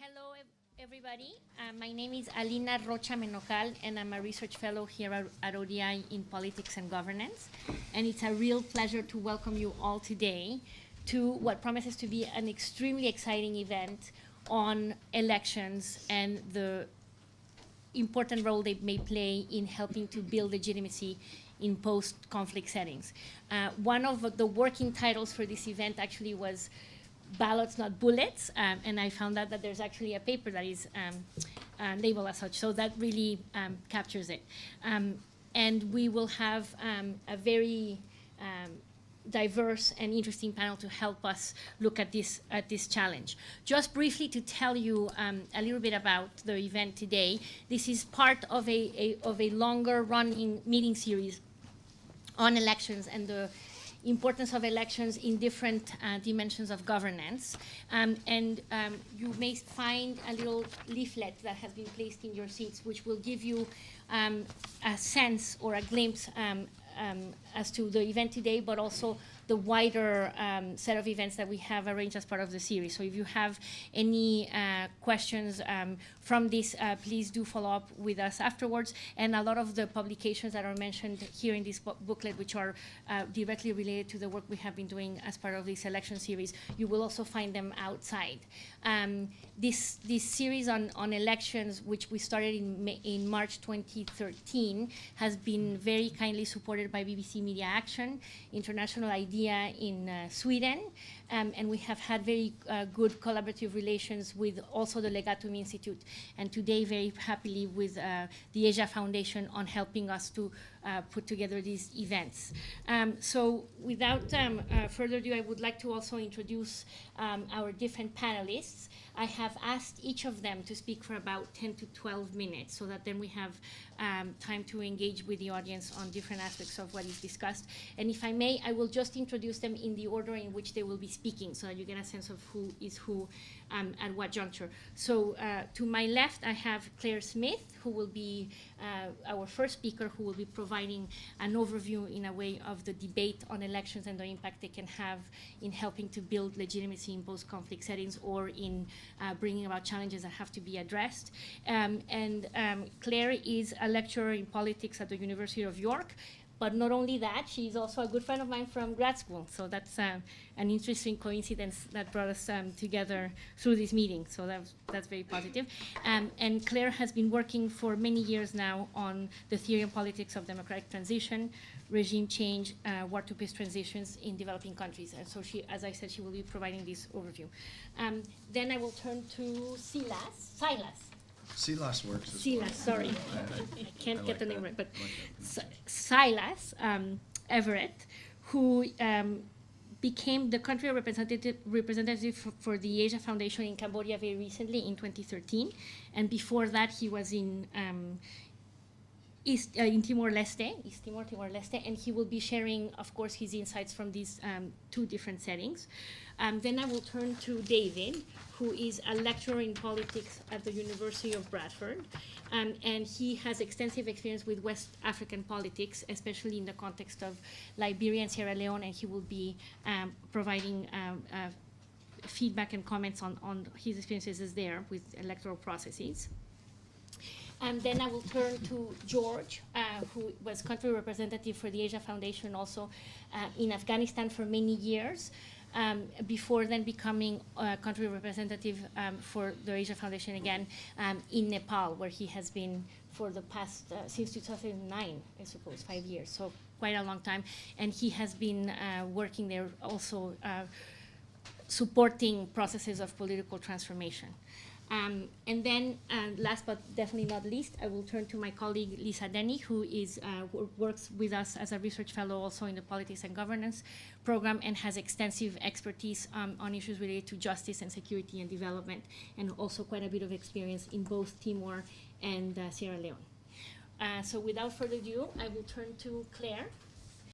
Hello, everybody. My name is Alina Rocha Menocal, and I'm a research fellow here at ODI in politics and governance. And it's a real pleasure to welcome you all today to what promises to be an extremely exciting event on elections and the important role they may play in helping to build legitimacy in post-conflict settings. One of the working titles for this event actually was Ballots, Not Bullets, and I found out that there's actually a paper that is labeled as such, so that really captures it. And we will have a very diverse and interesting panel to help us look at this challenge. Just briefly to tell you a little bit about the event today, this is part of a longer running meeting series on elections and the importance of elections in different dimensions of governance. You may find a little leaflet that has been placed in your seats, which will give you a sense or a glimpse as to the event today, but also the wider set of events that we have arranged as part of the series. So if you have any questions from this, please do follow up with us afterwards. And a lot of the publications that are mentioned here in this booklet, which are directly related to the work we have been doing as part of this election series, you will also find them outside. This series on elections, which we started in March 2013, has been very kindly supported by BBC Media Action, International Idea in Sweden, and we have had very good collaborative relations with also the Legitimacy Institute, and today very happily with the Asia Foundation on helping us to put together these events. So without further ado, I would like to also introduce our different panelists. I have asked each of them to speak for about 10 to 12 minutes so that then we have time to engage with the audience on different aspects of what is discussed. And if I may, I will just introduce them in the order in which they will be speaking so that you get a sense of who is who at what juncture. So to my left, I have Claire Smith, who will be our first speaker, who will be providing an overview in a way of the debate on elections and the impact they can have in helping to build legitimacy in post-conflict settings or in bringing about challenges that have to be addressed. Claire is a lecturer in politics at the University of York. But not only that, she's also a good friend of mine from grad school. So that's an interesting coincidence that brought us together through this meeting. So that's very positive. And Claire has been working for many years now on the theory and politics of democratic transition, regime change, war to peace transitions in developing countries. And so she, as I said, she will be providing this overview. Then I will turn to Silas. Silas works as Silas, well. sorry. I can't get the name right, but that. Silas Everett, who became the country representative for the Asia Foundation in Cambodia very recently in 2013. And before that, he was in Timor-Leste, East Timor, Timor-Leste, and he will be sharing, of course, his insights from these two different settings. Then I will turn to David, who is a lecturer in politics at the University of Bradford, and he has extensive experience with West African politics, especially in the context of Liberia and Sierra Leone, and he will be providing feedback and comments on his experiences there with electoral processes. And then I will turn to George, who was country representative for the Asia Foundation also in Afghanistan for many years, before then becoming country representative for the Asia Foundation again in Nepal, where he has been for the past, since 2009, I suppose, 5 years, so quite a long time. And he has been working there also supporting processes of political transformation. And then, last but definitely not least, I will turn to my colleague Lisa Denny, who is works with us as a research fellow also in the Politics and Governance program and has extensive expertise on issues related to justice and security and development, and also quite a bit of experience in both Timor and Sierra Leone. So without further ado, I will turn to Claire.